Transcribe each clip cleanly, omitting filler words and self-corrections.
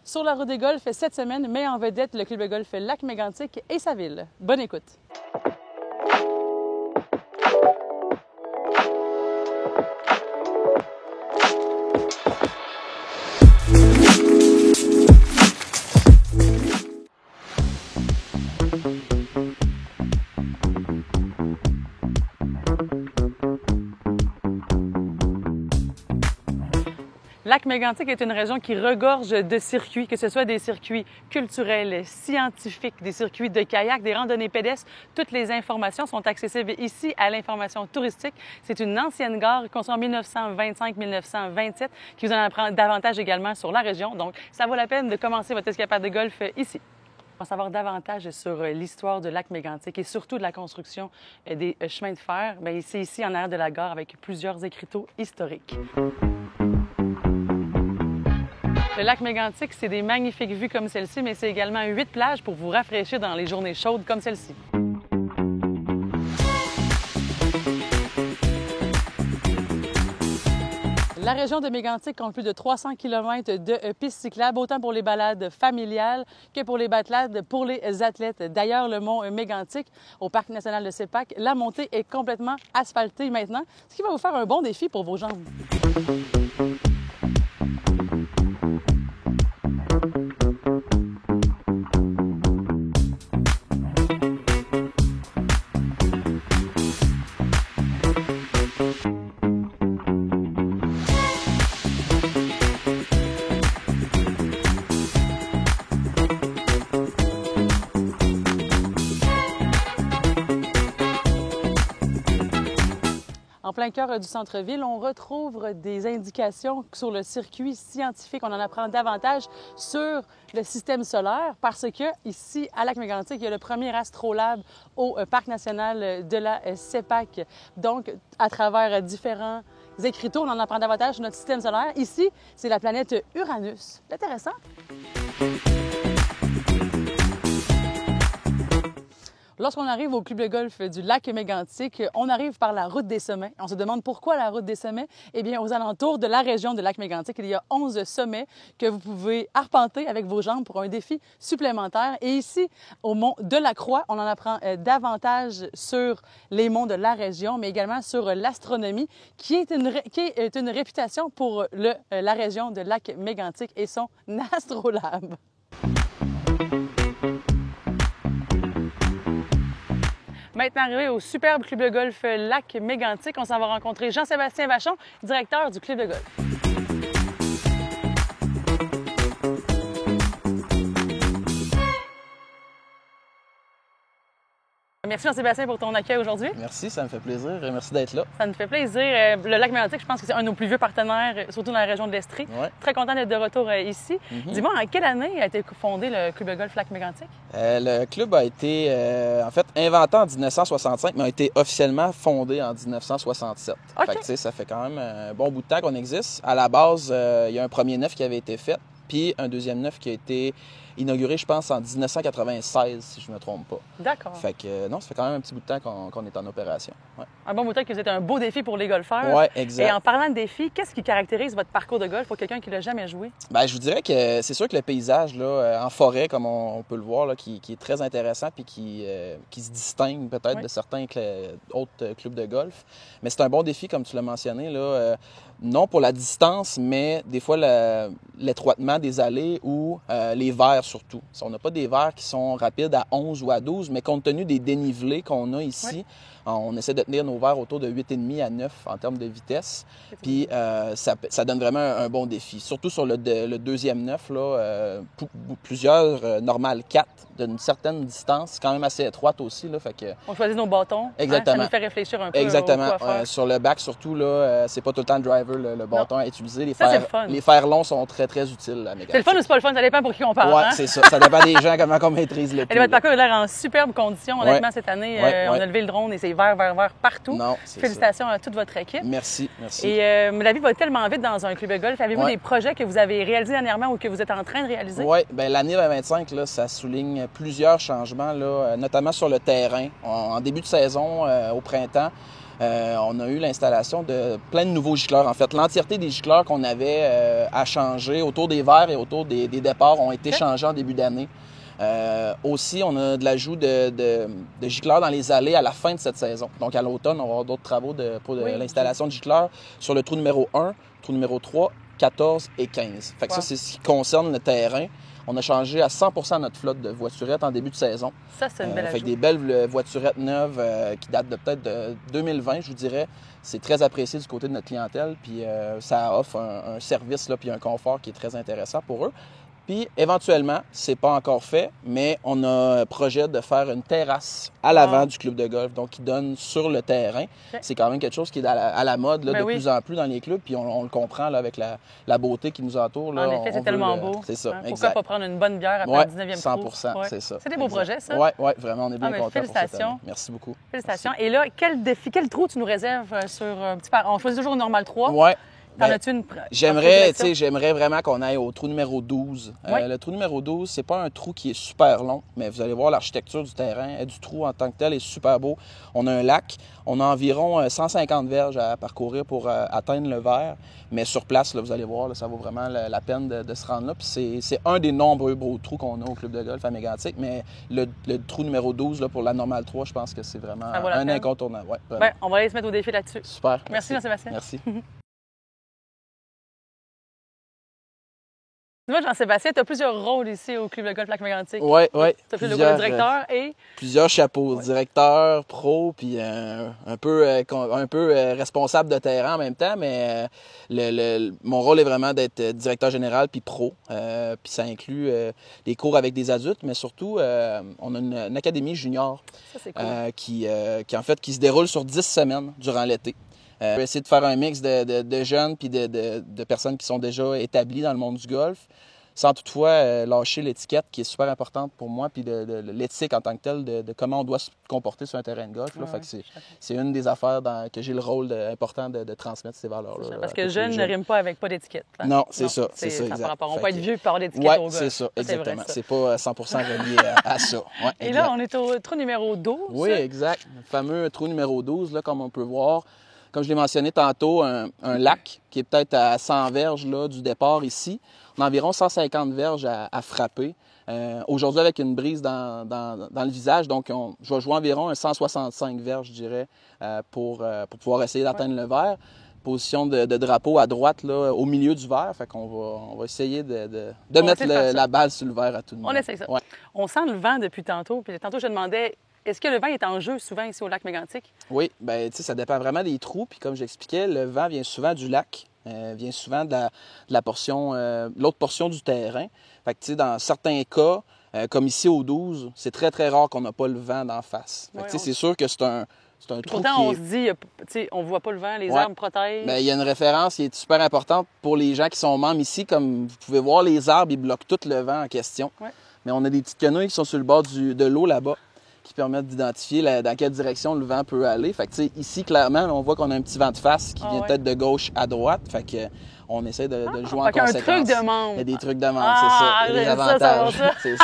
Sur la route des golfs, cette semaine, met en vedette le club de golf Lac-Mégantic et sa ville. Bonne écoute! Lac-Mégantic est une région qui regorge de circuits, que ce soit des circuits culturels, scientifiques, des circuits de kayak, des randonnées pédestres. Toutes les informations sont accessibles ici à l'information touristique. C'est une ancienne gare construite en 1925-1927 qui vous en apprend davantage également sur la région. Donc, ça vaut la peine de commencer votre escapade de golf ici. Pour en savoir davantage sur l'histoire de Lac-Mégantic et surtout de la construction des chemins de fer, c'est ici en arrière de la gare avec plusieurs écriteaux historiques. Le lac Mégantic, c'est des magnifiques vues comme celle-ci, mais c'est également 8 plages pour vous rafraîchir dans les journées chaudes comme celle-ci. La région de Mégantic compte plus de 300 km de pistes cyclables, autant pour les balades familiales que pour les balades pour les athlètes. D'ailleurs, le mont Mégantic, au Parc national de Sépac, la montée est complètement asphaltée maintenant, ce qui va vous faire un bon défi pour vos jambes. En plein cœur du centre-ville, on retrouve des indications sur le circuit scientifique. On en apprend davantage sur le système solaire parce que ici, à Lac-Mégantic, il y a le premier astrolabe au Parc national de la Sépac. Donc, à travers différents écriteaux, on en apprend davantage sur notre système solaire. Ici, c'est la planète Uranus. C'est intéressant. Lorsqu'on arrive au club de golf du Lac-Mégantic, on arrive par la route des sommets. On se demande pourquoi la route des sommets? Eh bien, aux alentours de la région de Lac-Mégantic, il y a 11 sommets que vous pouvez arpenter avec vos jambes pour un défi supplémentaire. Et ici, au mont de la Croix, on en apprend davantage sur les monts de la région, mais également sur l'astronomie, qui est une réputation pour la région de Lac-Mégantic et son astrolabe. Maintenant arrivé au superbe club de golf Lac-Mégantic, on s'en va rencontrer Jean-Sébastien Vachon, directeur du club de golf. Merci Jean-Sébastien pour ton accueil aujourd'hui. Merci, ça me fait plaisir. Merci d'être là. Ça nous fait plaisir. Le Lac-Mégantic, je pense que c'est un de nos plus vieux partenaires, surtout dans la région de l'Estrie. Ouais. Très content d'être de retour ici. Dis-moi, en quelle année a été fondé le club de golf Lac-Mégantic? Le club a été, en fait, inventé en 1965, mais a été officiellement fondé en 1967. Okay. Fait que, ça fait quand même un bon bout de temps qu'on existe. À la base, il y a un premier neuf qui avait été fait, puis un deuxième neuf qui a été inauguré, je pense, en 1996, si je ne me trompe pas. D'accord. Fait que, non, ça fait quand même un petit bout de temps qu'on est en opération. Ouais. Un bon bout de temps que vous êtes un beau défi pour les golfeurs. Oui, exact. Et en parlant de défi, qu'est-ce qui caractérise votre parcours de golf pour quelqu'un qui ne l'a jamais joué? Bien, je vous dirais que c'est sûr que le paysage là, en forêt, comme on peut le voir, là, qui est très intéressant puis qui se distingue peut-être de certains autres clubs de golf. Mais c'est un bon défi, comme tu l'as mentionné, là, non pour la distance, mais des fois l'étroitement des allées ou les verts surtout. On n'a pas des verts qui sont rapides à 11 ou à 12, mais compte tenu des dénivelés qu'on a ici, on essaie de tenir nos verts autour de 8,5 à 9 en termes de vitesse. Puis ça donne vraiment un bon défi. Surtout sur le deuxième neuf, là, plusieurs normales 4 d'une certaine distance, quand même assez étroite aussi. Là, fait que... On choisit nos bâtons. Exactement. Ça nous fait réfléchir un peu. Exactement. Au quoi faire. Sur le back, surtout, là, c'est pas tout le temps le driver, le bâton à utiliser. Les fers longs sont très, très utiles à Mégantic. C'est le fun ou c'est pas le fun? Ça dépend pour qui on parle. Oui, c'est ça. Ça dépend des gens, comment on maîtrise le tout. Votre parcours a l'air en superbe condition. Honnêtement, cette année, on a levé le drone et c'est vert partout. Non, félicitations à toute votre équipe. Merci, merci. Et la vie va tellement vite dans un club de golf. Avez-vous des projets que vous avez réalisés dernièrement ou que vous êtes en train de réaliser? Oui, bien l'année 2025, là, ça souligne plusieurs changements, là, notamment sur le terrain. En début de saison, au printemps, On a eu l'installation de plein de nouveaux gicleurs. En fait, l'entièreté des gicleurs qu'on avait à changer autour des verres et autour des départs ont été changés en début d'année. Aussi, on a de l'ajout de gicleurs dans les allées à la fin de cette saison. Donc, à l'automne, on va avoir d'autres travaux pour l'installation de gicleurs sur le trou numéro 1, trou numéro 3, 14 et 15. Fait que ça, c'est ce qui concerne le terrain. On a changé à 100% notre flotte de voiturettes en début de saison. Ça, c'est une belle Fait que des belles voiturettes neuves qui datent de peut-être de 2020, je vous dirais. C'est très apprécié du côté de notre clientèle. Puis ça offre un service là, puis un confort qui est très intéressant pour eux. Puis, éventuellement, c'est pas encore fait, mais on a un projet de faire une terrasse à l'avant du club de golf, donc qui donne sur le terrain. Okay. C'est quand même quelque chose qui est à la mode là, plus en plus dans les clubs, puis on le comprend là, avec la beauté qui nous entoure. Là, en effet, c'est tellement beau. C'est ça, Pourquoi pas prendre une bonne bière après le 19e trou? 100%, c'est ça. C'est des beaux projets, ça? Oui, vraiment, on est bien contents pour cette année. Merci beaucoup. Félicitations. Merci. Et là, quel trou tu nous réserves sur un petit On choisit toujours une normale 3. Oui. T'en as-tu une J'aimerais vraiment qu'on aille au trou numéro 12. Le trou numéro 12, c'est pas un trou qui est super long, mais vous allez voir l'architecture du terrain, du trou en tant que tel est super beau. On a un lac, on a environ 150 verges à parcourir pour atteindre le vert, mais sur place, là, vous allez voir, là, ça vaut vraiment la peine de se rendre là. Puis c'est un des nombreux beaux trous qu'on a au club de golf à Mégantic, mais le trou numéro 12 là, pour la normale 3, je pense que c'est vraiment un incontournable. Ouais, on va aller se mettre au défi là-dessus. Super. Merci Jean-Sébastien. Merci. Moi, Jean-Sébastien, tu as plusieurs rôles ici au Club de golf Lac-Mégantic. Oui. Tu as fait le rôle de directeur et... Plusieurs chapeaux. Directeur, pro, puis un peu responsable de terrain en même temps, mais mon rôle est vraiment d'être directeur général puis pro. Puis ça inclut des cours avec des adultes, mais surtout, on a une académie junior qui se déroule sur 10 semaines durant l'été. On va essayer de faire un mix de jeunes puis de personnes qui sont déjà établies dans le monde du golf, sans toutefois lâcher l'étiquette qui est super importante pour moi, puis de l'éthique en tant que telle, de comment on doit se comporter sur un terrain de golf. Là. Fait que c'est une des affaires que j'ai le rôle important de transmettre ces valeurs-là. Parce que jeune ne rime pas avec pas d'étiquette. Hein? Non, c'est ça, exact. On peut être vieux et pas avoir d'étiquette au golf. Oui, c'est ça, exactement. C'est pas 100% relié à ça. Ouais, et là, on est au trou numéro 12. Oui, exact. Le fameux trou numéro 12, là, comme on peut voir. Comme je l'ai mentionné tantôt, un lac qui est peut-être à 100 verges là, du départ ici. On a environ 150 verges à frapper. Aujourd'hui, avec une brise dans le visage, donc je vais jouer environ un 165 verges, je dirais, pour pouvoir essayer d'atteindre le vert. Position de drapeau à droite, là, au milieu du vert. Fait qu'on va essayer de mettre la balle sur le vert à tout le monde. On essaie ça. Ouais. On sent le vent depuis tantôt. Puis tantôt, je demandais... Est-ce que le vent est en jeu souvent ici au lac Mégantic? Oui, bien, tu sais, ça dépend vraiment des trous. Puis comme j'expliquais, le vent vient souvent du lac, vient souvent de la portion, l'autre portion du terrain. Fait que, tu sais, dans certains cas, comme ici au 12, c'est très, très rare qu'on n'a pas le vent d'en face. Fait que, tu sais, c'est sûr que c'est un trou pourtant, on se dit, tu sais, on ne voit pas le vent, les arbres protègent. Bien, il y a une référence qui est super importante pour les gens qui sont membres ici. Comme vous pouvez voir, les arbres, ils bloquent tout le vent en question. Ouais. Mais on a des petites quenouilles qui sont sur le bord de l'eau là-bas, qui permettent d'identifier dans quelle direction le vent peut aller. Fait que, tu sais, ici, clairement, on voit qu'on a un petit vent de face qui vient peut-être de gauche à droite. Fait que on essaie de le jouer en conséquence. Il y a un truc de membre. Il y a des trucs de membre, c'est ça. Il y a des avantages. C'est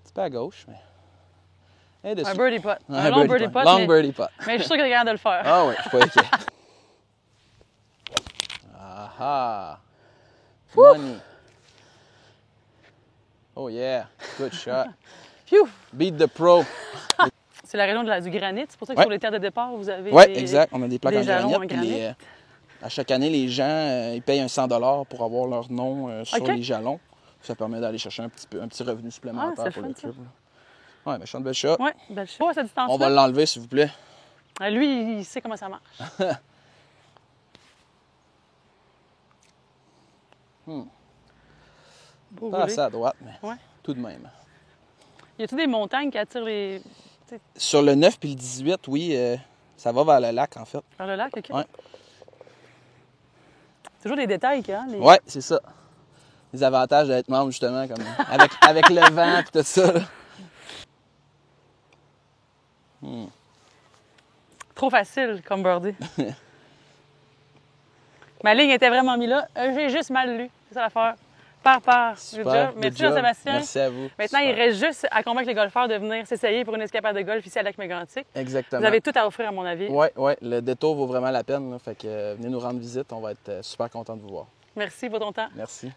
petit peu à gauche, mais... Un birdie putt. Un long birdie putt. Long birdie putt. Mais je suis sûr qu'il est capable de le faire. Ah oui, je suis pas inquiet. Ah! Money. Oh yeah, good shot. Phew. Beat the pro. C'est la région du granit, c'est pour ça que sur les terres de départ, vous avez exact. On a des plaques en granit. À chaque année, les gens ils payent un 100 $ pour avoir leur nom sur les jalons. Ça permet d'aller chercher un petit revenu supplémentaire pour le club. Oui, méchante belle shot. Oui, belle shot. À cette distance-là. On va l'enlever, s'il vous plaît. Lui, il sait comment ça marche. Pas assez à droite, mais tout de même. Y a-t-il des montagnes qui attirent les... Sur le 9 puis le 18, oui, ça va vers le lac, en fait. Vers le lac, OK. Oui. Toujours des détails, hein? Oui, c'est ça. Les avantages d'être membre, justement, comme avec le vent et tout ça. Trop facile comme birdie. Ma ligne était vraiment mise là. J'ai juste mal lu. C'est ça l'affaire. Par part. Good Super. job. Merci Good job. Jean-Sébastien. Merci à vous. Maintenant, Super. il reste juste à convaincre les golfeurs de venir s'essayer pour une escapade de golf ici à Lac-Mégantic. Exactement. Vous avez tout à offrir, à mon avis. Oui, ouais. Le détour vaut vraiment la peine. Là. Fait que venez nous rendre visite. On va être super contents de vous voir. Merci pour ton temps. Merci.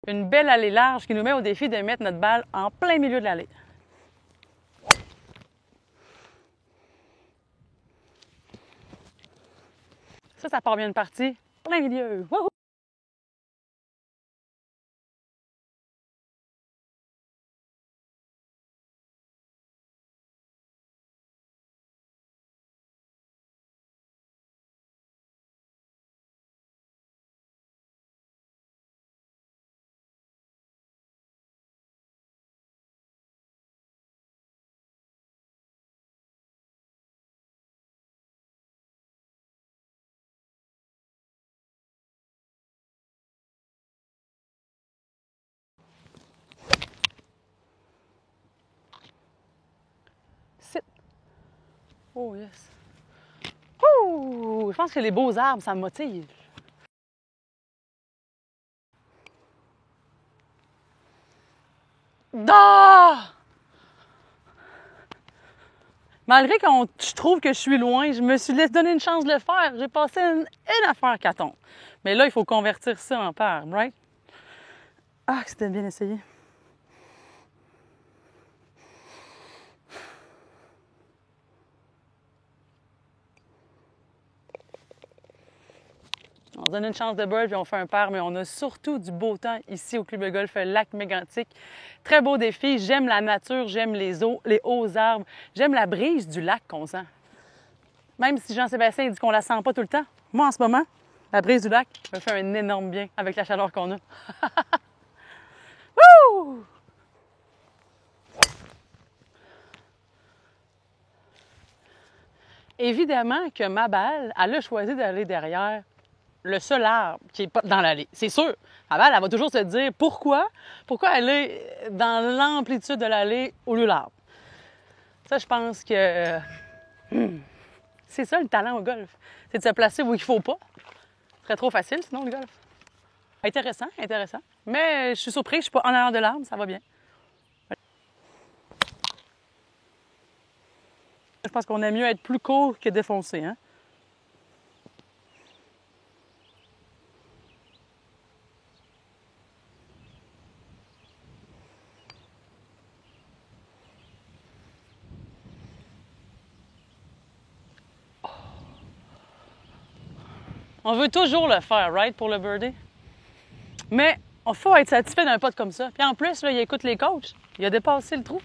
Une belle allée large qui nous met au défi de mettre notre balle en plein milieu de l'allée. Ça part bien une partie. Plein milieu. Wouhou! Sit. Oh, yes. Ouh! Je pense que les beaux arbres, ça me motive. Ah! Malgré que je trouve que je suis loin, je me suis laissé donner une chance de le faire. J'ai passé une affaire qu'à tombe. Mais là, il faut convertir ça en paire, right? Ah, c'était bien essayé. On se donne une chance de bird puis on fait un paire, mais on a surtout du beau temps ici au club de golf Lac-Mégantic. Très beau défi. J'aime la nature, j'aime les eaux, les hauts arbres, j'aime la brise du lac qu'on sent. Même si Jean-Sébastien dit qu'on la sent pas tout le temps, moi en ce moment, la brise du lac me fait un énorme bien avec la chaleur qu'on a. Wouh! Évidemment que ma balle, elle a choisi d'aller derrière le seul arbre qui est pas dans l'allée. C'est sûr. Ma balle, elle va toujours se dire pourquoi elle est dans l'amplitude de l'allée au lieu de l'arbre. Ça, je pense que c'est ça le talent au golf. C'est de se placer où il ne faut pas. Ce serait trop facile sinon le golf. Intéressant, intéressant. Mais je suis surpris, je ne suis pas en arrière de l'arbre, ça va bien. Je pense qu'on aime mieux être plus court que défoncé, hein? On veut toujours le faire, right, pour le birdie? Mais il faut être satisfait d'un putt comme ça. Puis en plus, là, il écoute les coachs. Il a dépassé le trou.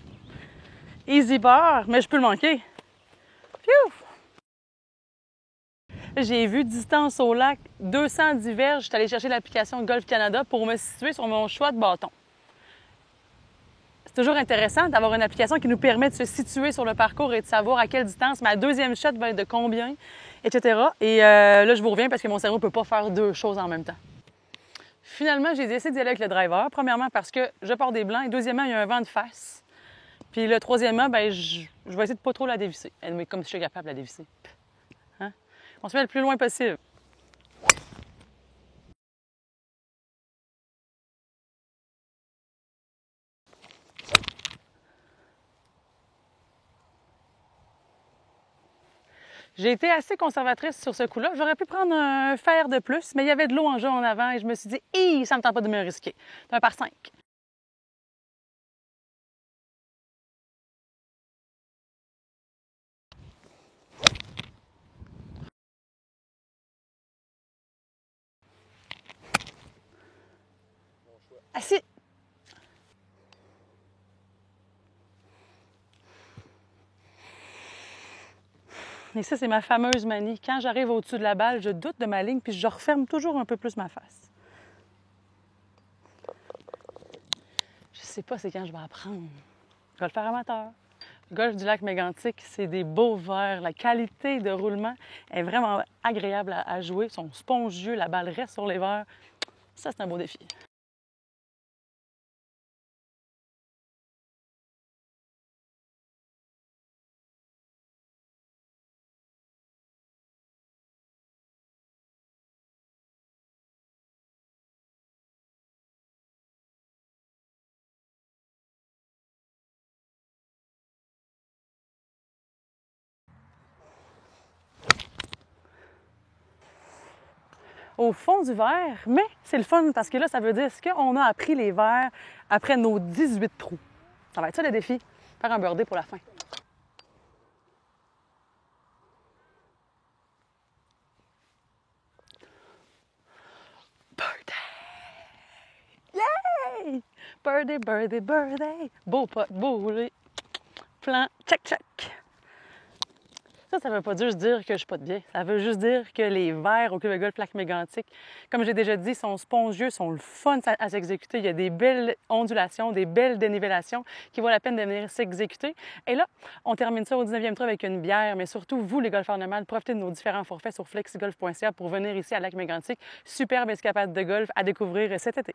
Easy bar, mais je peux le manquer. Phew! J'ai vu distance au lac 210 verges. Je suis allée chercher l'application Golf Canada pour me situer sur mon choix de bâton. C'est toujours intéressant d'avoir une application qui nous permet de se situer sur le parcours et de savoir à quelle distance ma deuxième shot va être de combien, etc. Et là, je vous reviens parce que mon cerveau ne peut pas faire deux choses en même temps. Finalement, j'ai décidé d'y aller avec le driver. Premièrement, parce que je pars des blancs. Et deuxièmement, il y a un vent de face. Puis le troisièmement, ben, je vais essayer de pas trop la dévisser. Mais comme si je suis capable de la dévisser. Hein? On se met le plus loin possible. J'ai été assez conservatrice sur ce coup-là. J'aurais pu prendre un fer de plus, mais il y avait de l'eau en jeu en avant et je me suis dit, hi, ça me tente pas de me risquer. C'est un par 5. Assis. Et ça, c'est ma fameuse manie. Quand j'arrive au-dessus de la balle, je doute de ma ligne, puis je referme toujours un peu plus ma face. Je sais pas c'est quand je vais apprendre. Golfeur amateur. Le golf du Lac-Mégantic, c'est des beaux verres. La qualité de roulement est vraiment agréable à jouer. Ils sont spongieux, la balle reste sur les verres. Ça, c'est un beau défi. au fond du verre, mais c'est le fun parce que là, ça veut dire qu'on a appris les verres après nos 18 trous. Ça va être ça le défi, faire un birdie pour la fin. Yay! Birdie, birdie, birdie. Beau pot, beau plan, check, check. Ça veut pas juste dire que je suis pas de biais. Ça veut juste dire que les verres au club de golf Lac-Mégantic, comme j'ai déjà dit, sont spongieux, sont le fun à s'exécuter. Il y a des belles ondulations, des belles dénivellations qui vaut la peine de venir s'exécuter. Et là, on termine ça au 19e trou avec une bière, mais surtout, vous, les golfeurs nomades, profitez de nos différents forfaits sur flexigolf.ca pour venir ici à Lac-Mégantic. Superbe escapade de golf à découvrir cet été.